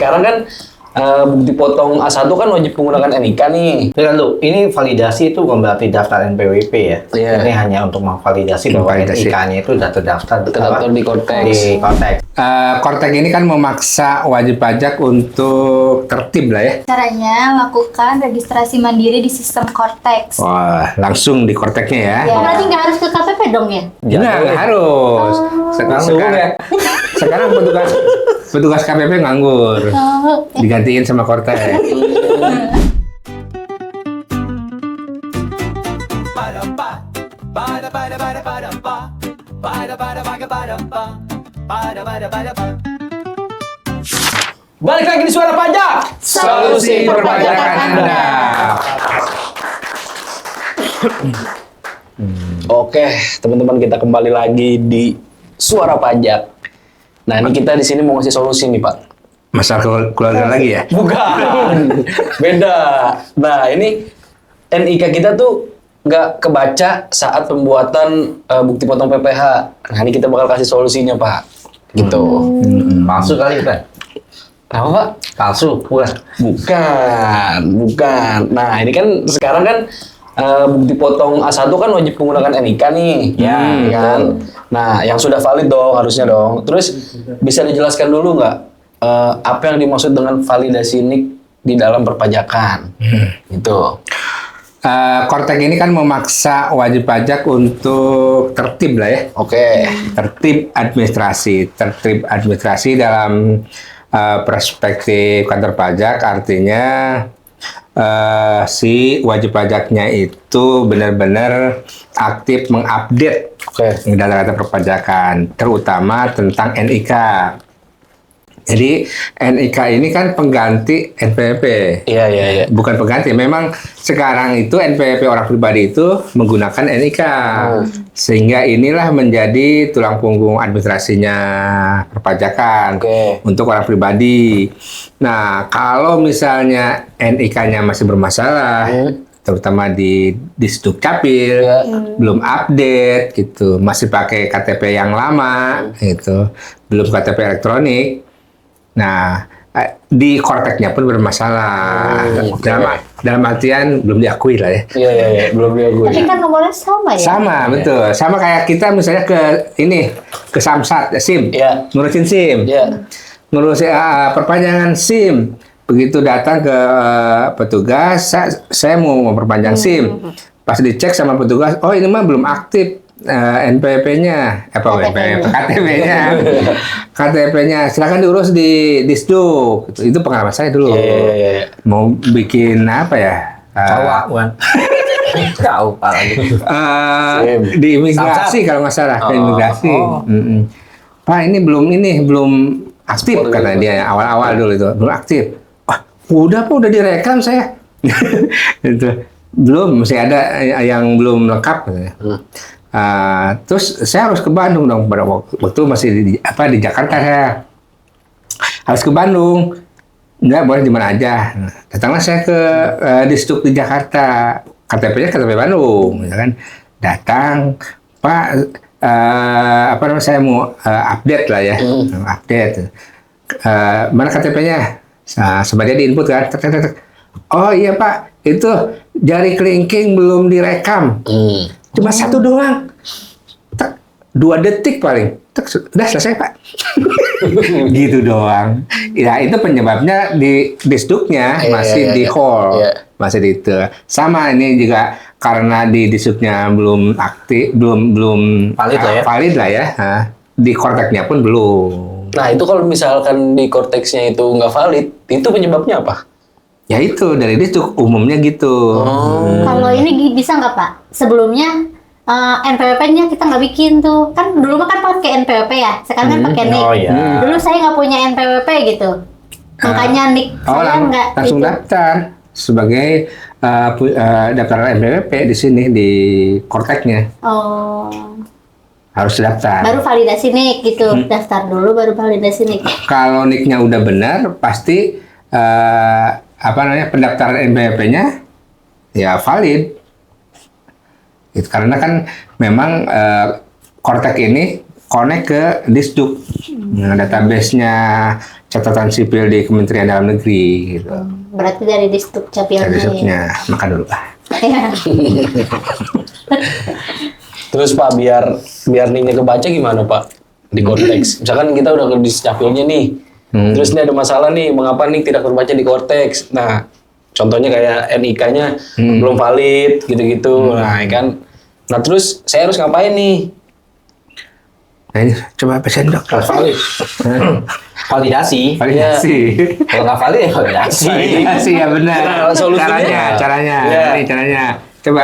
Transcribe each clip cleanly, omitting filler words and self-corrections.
sekarang kan bukti potong A1 kan wajib menggunakan NIK nih. Lalu, ini validasi itu bukan berarti daftar NPWP ya? Iya. Ini hanya untuk memvalidasi bahwa NIK-nya itu sudah terdaftar di Kortex. Di Kortex. Kortex ini kan memaksa wajib pajak untuk tertib lah ya. Caranya lakukan registrasi mandiri di sistem Kortex. Wah, langsung di Korteksnya ya. Oh, berarti nggak harus ke KPP dong ya? Nggak harus. Sekarang petugas KPP nganggur. Digantiin sama Kortex. Balik lagi di Suara Pajak. Solusi perpajakan Anda. Oke, teman-teman, kita kembali lagi di Suara Pajak. Nah, ini kita di sini mau ngasih solusi nih, Pak. Masalah keluarga lagi ya? Bukan. Beda. Nah, ini NIK kita tuh nggak kebaca saat pembuatan bukti potong PPh. Nah, ini kita bakal kasih solusinya, Pak. Gitu. Palsu kali kan? Apa, Pak? Palsu, bukan? Bukan. Nah, ini kan sekarang kan bukti potong A1 kan wajib menggunakan NIK nih. Ya, kan. Nah, yang sudah valid dong, harusnya dong. Terus bisa dijelaskan dulu nggak apa yang dimaksud dengan validasi NIK di dalam perpajakan? Gitu. Kortex ini kan memaksa wajib pajak untuk tertib lah ya. Oke. Tertib administrasi dalam perspektif kantor pajak artinya si wajib pajaknya itu benar-benar aktif mengupdate data-data perpajakan, terutama tentang NIK. Jadi NIK ini kan pengganti NPWP. Iya. Bukan pengganti, memang sekarang itu NPWP orang pribadi itu menggunakan NIK. Sehingga inilah menjadi tulang punggung administrasinya perpajakan untuk orang pribadi. Nah, kalau misalnya NIK-nya masih bermasalah, terutama di Dukcapil, belum update gitu, masih pakai KTP yang lama gitu, belum KTP elektronik. Nah, di Korteksnya pun bermasalah. Dalam artian belum diakui lah ya. Iya, belum diakui. Tapi kan nomornya sama ya? Sama, betul. Sama kayak kita misalnya ke Samsat, SIM. Ngurusin SIM. Ngurusin perpanjangan SIM. Begitu datang ke petugas, saya mau memperpanjang SIM. Pas dicek sama petugas, oh ini mah belum aktif. NPWP-nya, KTP-nya, KTP-nya, silakan diurus di Disduk. Itu pengalaman saya dulu. Mau bikin apa ya? Tahu Pak lagi. Di imigrasi kalau nggak salah, ke imigrasi. Pak ini belum aktif kata dia awal-awal dulu itu, belum aktif. Wah, udah direkam saya. Itu belum, masih ada yang belum lengkap. Terus saya harus ke Bandung dong pada waktu masih di Jakarta saya harus ke Bandung, nggak boleh di mana aja. Datanglah saya ke Disduk di Jakarta, KTP-nya KTP Bandung, ya kan? Datang, Pak, saya mau update lah ya, update. Mana KTP-nya? Sebagai di input kan? Oh iya Pak, itu jari kelingking belum direkam. Cuma satu doang. 2 detik paling. Udah selesai Pak. Gitu doang. Ya itu penyebabnya di Disduknya masih di hold. Masih di itu. Sama ini juga karena di Disduknya belum aktif, belum valid lah ya. Di Korteksnya pun belum. Nah itu kalau misalkan di Korteksnya itu nggak valid, itu penyebabnya apa? Ya itu dari Disduk umumnya gitu. Kalau ini bisa nggak Pak? Sebelumnya NPWP-nya kita nggak bikin tuh. Kan dulu kan pakai NPWP ya. Sekarang kan pakai NIK. Dulu saya nggak punya NPWP gitu. Makanya NIK saya nggak langsung gitu. daftar sebagai daftar NPWP di sini di Korteksnya. Harus daftar. Baru validasi NIK gitu. Daftar dulu baru validasi NIK. Kalau NIK-nya udah benar, pasti pendaftaran NPWP-nya ya valid. Karena kan memang Kortex ini connect ke Disduk. Database-nya catatan sipil di Kementerian Dalam Negeri gitu. Berarti dari Disduk Capilnya. Dari Ya. Disduknya, makan dulu Pak. Iya. Terus Pak, biar nih kebaca gimana Pak di konteks? Misalkan kita udah di capilnya nih, terus ini ada masalah nih, mengapa nih tidak terbaca di konteks? Nah, contohnya kayak NIK-nya belum valid, gitu-gitu. Nah, ya kan. Nah, terus saya harus ngapain nih? Nah, ini coba pesan dok. Harus valid. Validasi. Validasi. Kalau nggak valid ya validasi. Validasi ya benar. Nah, solusinya. Caranya. Iya. Ini caranya. Coba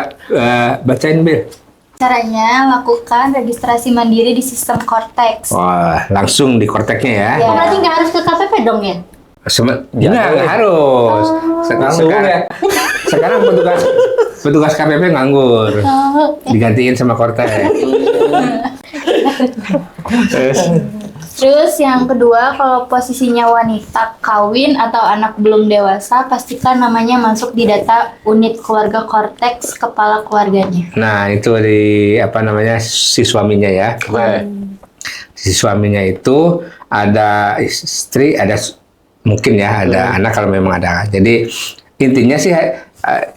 bacain Bir. Caranya, lakukan registrasi mandiri di sistem Cortex. Wah, langsung di korteknya ya. Ya. Oh, berarti nggak harus ke KPP dong ya? Nggak harus. Sekarang petugas KPP nganggur. Digantiin sama kortek. Terus yang kedua, kalau posisinya wanita, kawin, atau anak belum dewasa, pastikan namanya masuk di data unit keluarga Cortex kepala keluarganya. Nah, itu di si suaminya ya. Si suaminya itu ada istri, ada mungkin ya, ada anak kalau memang ada. Jadi intinya sih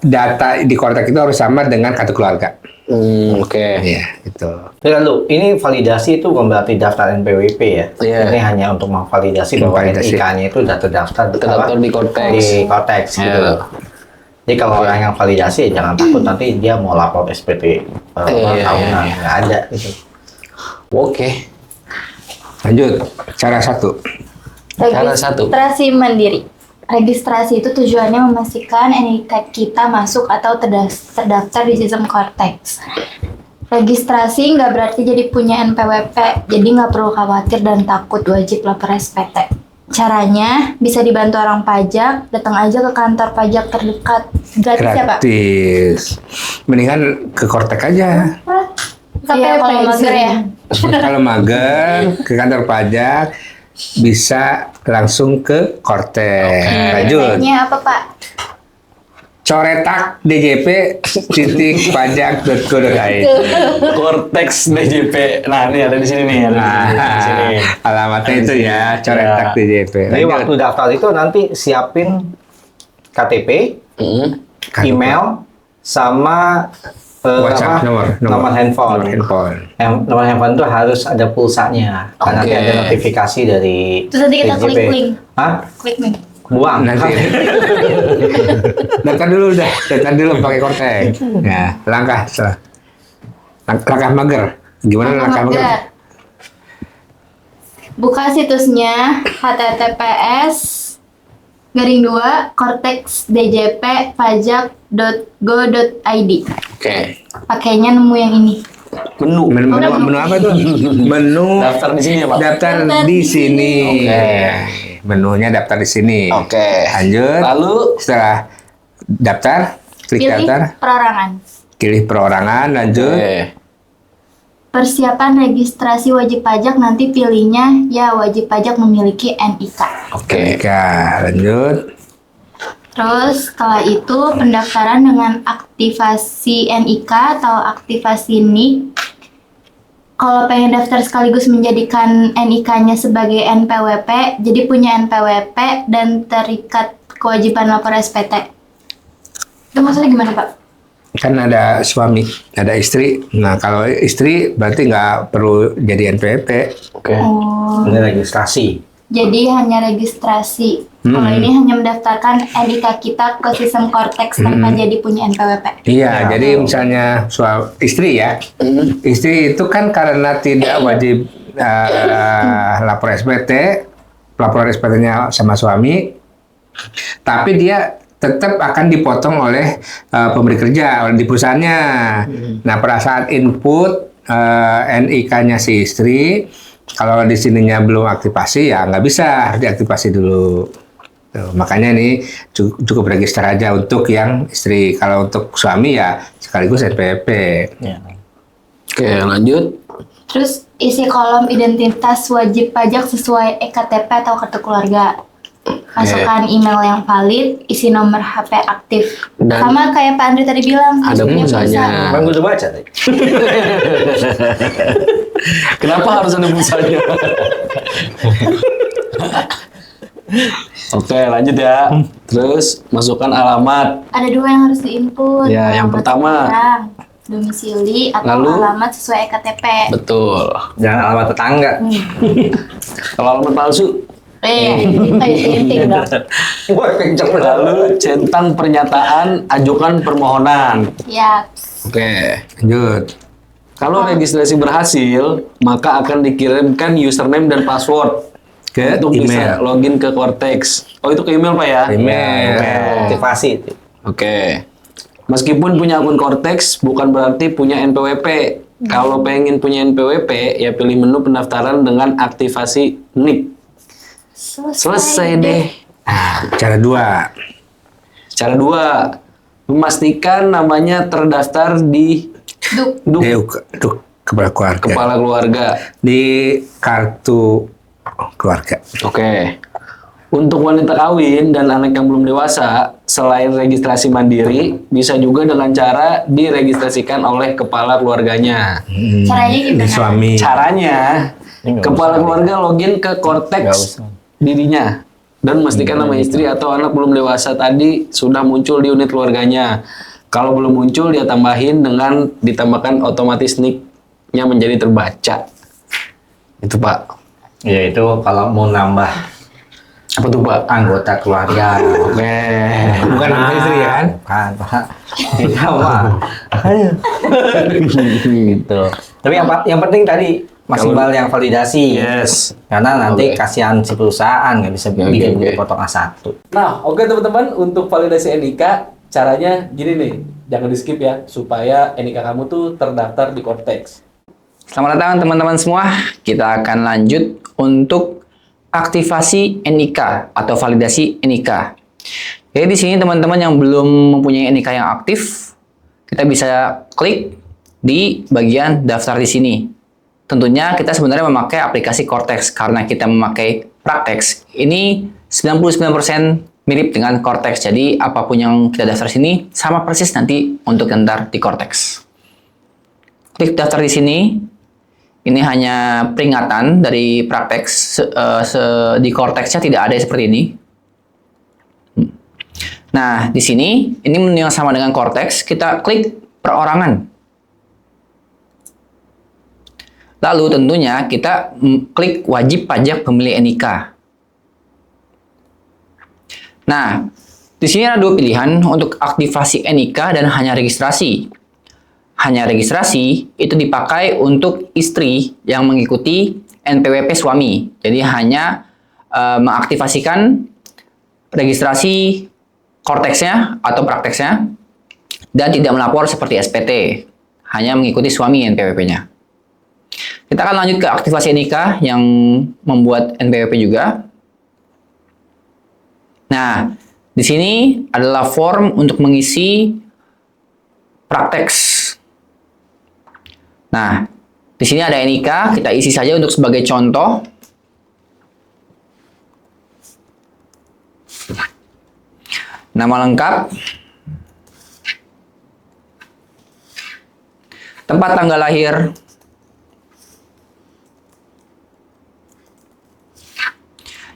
data di Cortex itu harus sama dengan kartu keluarga. Oke. Iya, itu. Lalu, ini validasi itu bukan berarti daftar NPWP ya. Iya. Ini hanya untuk memvalidasi bahwa Memvalidasi. NIK-nya itu sudah terdaftar Terdaftar di Cortex. Di Cortex gitu. Iya. Jadi kalau orang yang validasi ya jangan takut nanti dia mau lapor SPT tahunan, nggak ada gitu. Oke. Lanjut, cara satu. Cara satu. Registrasi mandiri. Registrasi itu tujuannya memastikan NIK kita masuk atau terdaftar di sistem Cortex. Registrasi nggak berarti jadi punya NPWP, jadi nggak perlu khawatir dan takut wajib lapor SPT. Caranya bisa dibantu orang pajak, datang aja ke kantor pajak terdekat. Gratis ya Pak? Gratis. Mendingan ke Cortex aja. Iya, kalau mager ya. Kalau mager ke kantor pajak bisa langsung ke Cortex. Lanjut. Websitenya apa Pak? Coretak djp.pajak.go.id. Cortex DJP. Nah, ini ada di sini nih, ada di sini. Alamatnya itu ya, coretak djp. Jadi waktu daftar itu nanti siapin KTP, email, sama WhatsApp, nomor handphone. Nomor handphone itu harus ada pulsanya. Karena nanti Oke. ada notifikasi dari Terus nanti kita DJP. klik link. Hah? Klik link. Buang. Nanti daftar dulu pakai Cortex. Ya, langkah mager. Gimana langkah mager? Buka situsnya https://cortexdjppajak.go.id. Oke. Pakainya nemu yang ini. Menu. Menu apa tuh? Menu Daftar di sini ya, Pak? Daftar di sini. Oke. Menunya daftar di sini. Oke. Lanjut. Lalu Setelah daftar, klik Pilih daftar, perorangan. pilih perorangan, lanjut. Oke. Persiapan registrasi wajib pajak, nanti pilihnya ya wajib pajak memiliki NIK. Oke. Lanjut. Terus setelah itu pendaftaran dengan aktivasi NIK atau aktivasi NIK. Kalau pengen daftar sekaligus menjadikan NIK-nya sebagai NPWP, jadi punya NPWP dan terikat kewajiban lapor SPT. Itu maksudnya gimana Pak? Kan ada suami, ada istri. Nah, kalau istri berarti nggak perlu jadi NPWP. Oke. Oh, Ini registrasi. jadi hanya registrasi. Kalau ini hanya mendaftarkan NIK kita ke sistem Cortex tanpa jadi punya NPWP. Iya, jadi misalnya istri ya, istri itu kan karena tidak wajib lapor SPT, laporan SPT-nya sama suami, tapi dia tetap akan dipotong oleh pemberi kerja di perusahaannya. Nah, pada saat input NIK-nya si istri, kalau di sininya belum aktivasi ya nggak bisa, harus diaktifasi dulu. Tuh, makanya ini cukup register aja untuk yang istri. Kalau untuk suami ya sekaligus NPWP. Ya. Oke, lanjut. Terus isi kolom identitas wajib pajak sesuai EKTP atau kartu keluarga. Masukkan email yang valid, isi nomor HP aktif. Dan sama kayak Pak Andri tadi bilang, harus ada punya pulsanya. pulsa. Kan gue udah baca tadi. Kenapa harus ada pulsanya? Oke, lanjut ya. Terus masukkan alamat. Ada 2 yang harus diinput. Ya, yang Alamat pertama. orang, domisili atau Lalu? alamat sesuai EKTP. Betul. Jangan alamat tetangga. Kalau alamat palsu, Penting dong. Wah, kenceng lalu centang pernyataan, ajukan permohonan. Ya, Oke. Lanjut. Kalau registrasi berhasil, maka akan dikirimkan username dan password Ke untuk bisa email. login ke Cortex. Oh, itu ke email Pak ya? Email. Oke. aktivasi itu. Oke. Meskipun punya akun Cortex, bukan berarti punya NPWP. Kalau pengen punya NPWP, ya pilih menu pendaftaran dengan aktivasi NIK. Selesai deh. Cara 2. Cara 2, memastikan namanya terdaftar di Duk. Duk Kepala keluarga. Kepala Keluarga. Di kartu keluarga. Oke. Untuk wanita kawin dan anak yang belum dewasa, selain registrasi mandiri, bisa juga dengan cara diregistrasikan oleh kepala keluarganya. Caranya Di gimana? suami. Caranya, Ini nggak kepala usah. keluarga login ke Nggak Cortex usah. dirinya dan memastikan nama istri atau anak belum dewasa tadi sudah muncul di unit keluarganya. Kalau belum muncul, dia tambahin dengan ditambahkan otomatis nick-nya menjadi terbaca. Itu Pak. Ya itu kalau mau nambah Apa tuh Pak? anggota keluarga. Oke. Bukan nama istri ya kan? Bukan, Pak. Kita mah. Gitu. Tapi yang penting tadi maksimal yang validasi. Yes. Karena nanti Oke. kasihan si perusahaan nggak bisa Oke, bikin oke. potong A1. Nah, oke teman-teman, untuk validasi NIK caranya gini nih, jangan di skip ya, supaya NIK kamu tuh terdaftar di Cortex. Selamat datang teman-teman semua. Kita akan lanjut untuk aktivasi NIK atau validasi NIK. Jadi di sini teman-teman yang belum mempunyai NIK yang aktif, kita bisa klik di bagian daftar di sini. Tentunya kita sebenarnya memakai aplikasi Cortex karena kita memakai Praktex. Ini 99% mirip dengan Cortex. Jadi apapun yang kita daftar sini sama persis nanti untuk daftar di Cortex. Klik daftar di sini. Ini hanya peringatan dari Praktex. Di Cortex-nya tidak ada seperti ini. Nah, di sini ini menu yang sama dengan Cortex. Kita klik perorangan. Lalu tentunya kita klik wajib pajak pemilik NIK. Nah, di sini ada 2 pilihan untuk aktivasi NIK dan hanya registrasi. Hanya registrasi itu dipakai untuk istri yang mengikuti NPWP suami. Jadi hanya mengaktifasikan registrasi Cortex-nya atau Praktex-nya dan tidak melapor seperti SPT. Hanya mengikuti suami NPWP-nya. Kita akan lanjut ke aktivasi NIK yang membuat NPWP juga. Nah, di sini adalah form untuk mengisi Praktex. Nah, di sini ada NIK, kita isi saja untuk sebagai contoh. Nama lengkap, tempat tanggal lahir,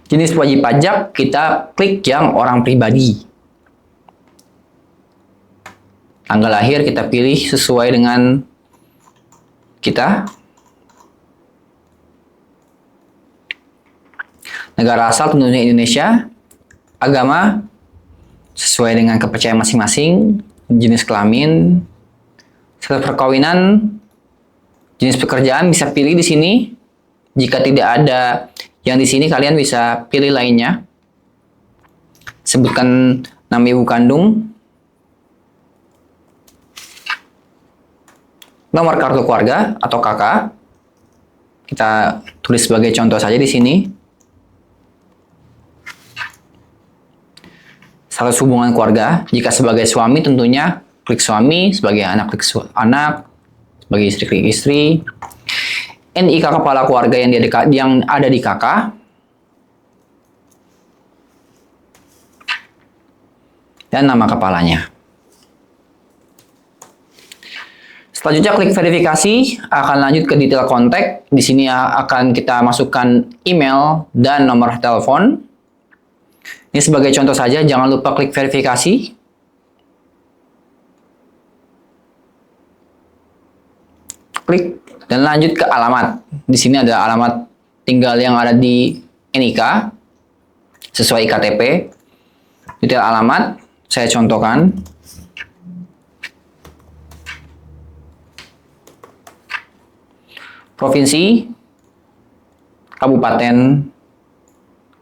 jenis wajib pajak, kita klik yang orang pribadi. Tanggal lahir kita pilih sesuai dengan kita. Negara asal tentunya Indonesia. Agama sesuai dengan kepercayaan masing-masing. Jenis kelamin, status perkawinan, jenis pekerjaan bisa pilih di sini. Jika tidak ada yang di sini, kalian bisa pilih lainnya. Sebutkan nama ibu kandung. Nomor kartu keluarga atau KK. Kita tulis sebagai contoh saja di sini. Status hubungan keluarga. Jika sebagai suami tentunya klik suami, sebagai anak klik anak, sebagai istri klik istri. NIK kepala keluarga yang ada di KK. Dan nama kepalanya. Selanjutnya klik verifikasi, akan lanjut ke detail kontak. Di sini akan kita masukkan email dan nomor telepon. Ini sebagai contoh saja, jangan lupa klik verifikasi. Klik dan lanjut ke alamat. Di sini ada alamat tinggal yang ada di NIK sesuai KTP. Detail alamat saya contohkan. Provinsi, kabupaten,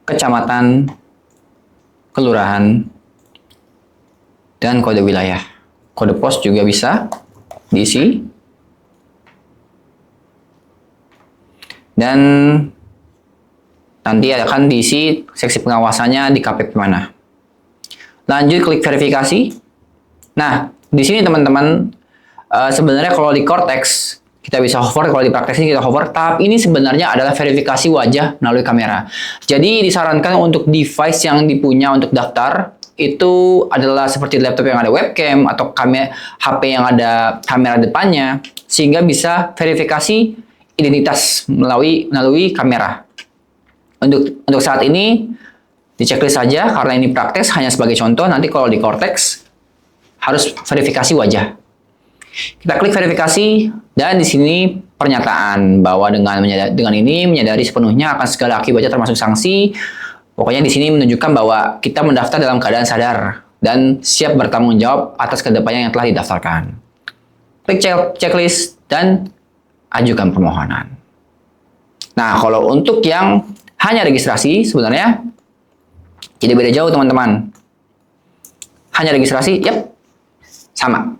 kecamatan, kelurahan, dan kode wilayah. Kode pos juga bisa diisi. Dan nanti akan diisi seksi pengawasannya di KPP mana. Lanjut klik verifikasi. Nah, di sini teman-teman sebenarnya kalau di Cortex kita bisa hover, kalau di praktek ini kita hover, tapi ini sebenarnya adalah verifikasi wajah melalui kamera. Jadi disarankan untuk device yang dipunya untuk daftar itu adalah seperti laptop yang ada webcam atau HP yang ada kamera depannya, sehingga bisa verifikasi identitas melalui kamera. Untuk saat ini di checklist saja karena ini praktek hanya sebagai contoh. Nanti kalau di Cortex harus verifikasi wajah. Kita klik verifikasi dan di sini pernyataan bahwa dengan ini menyadari sepenuhnya akan segala akibatnya termasuk sanksi. Pokoknya di sini menunjukkan bahwa kita mendaftar dalam keadaan sadar dan siap bertanggung jawab atas kedepannya yang telah didaftarkan. Klik checklist dan ajukan permohonan. Nah, kalau untuk yang hanya registrasi sebenarnya tidak beda jauh teman-teman. Hanya registrasi, yep, sama.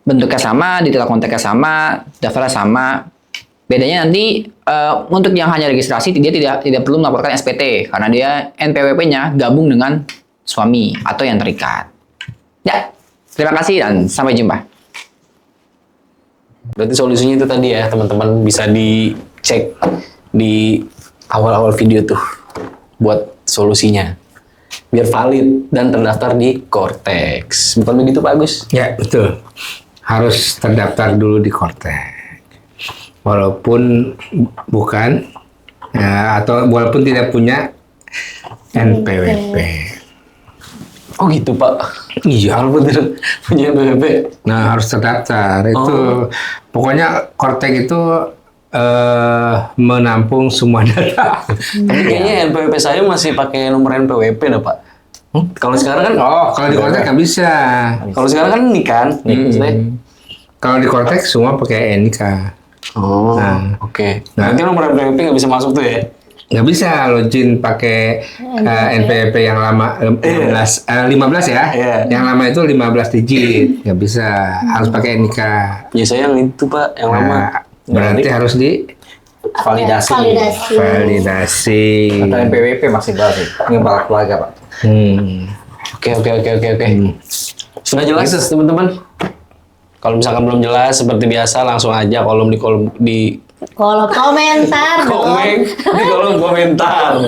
Bentuknya sama, detail kontaknya sama, daftarnya sama. Bedanya nanti untuk yang hanya registrasi dia tidak perlu melaporkan SPT karena dia NPWP-nya gabung dengan suami atau yang terikat. Ya, terima kasih dan sampai jumpa. Berarti solusinya itu tadi ya teman-teman, bisa dicek di awal-awal video tuh buat solusinya biar valid dan terdaftar di Cortex. Bukan begitu Pak Agus? Ya, betul. Harus terdaftar dulu di Cortex. Walaupun bukan atau walaupun tidak punya NPWP. Oh gitu Pak? Iya. Walaupun tidak punya NPWP. Nah, harus terdaftar. Itu pokoknya Cortex itu menampung semua data. Tapi kayaknya NPWP saya masih pakai nomor NPWP dah Pak. Kalau sekarang kan Kalau di Cortex nggak bisa. Kalau sekarang kan ini kan, maksudnya. Kalau di Cortex semua pakai NIK. Oh, Nah. oke. Nah. Nanti nomor NPWP nggak bisa masuk tuh ya? Nggak bisa login pakai NPWP yang lama 15 ya. Iya. Yang lama itu 15 digit. Nggak bisa. Harus pakai NIK. Ya saya yang itu Pak, yang lama. Nah, berarti harus di Validasi. validasi. Atau NPWP masih baru. Ini balik keluarga, Pak. Oke. Sudah jelas teman-teman? Kalau misalkan belum jelas, seperti biasa langsung aja kolom di Kolom komentar dong. di kolom komentar.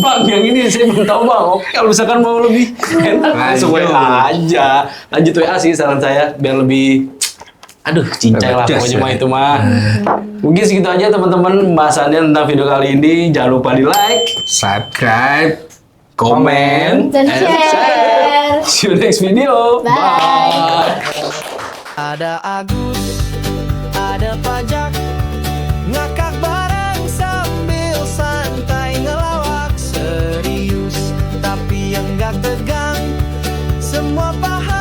Bang, yang ini saya belum tahu Bang. Oke, kalau misalkan mau lebih enak langsung WA aja. Lanjut WA sih saran saya biar lebih cincai lah Jas, pokoknya ya. mah itu mah. Mungkin segitu aja teman-teman pembahasannya tentang video kali ini. Jangan lupa di like, Subscribe. komen, Dan and share. See you next video. Bye. Bye. Ada Agus, ada Pajak, ngakak bareng sambil santai ngelawak. Serius tapi yang gak tegang, semua paham.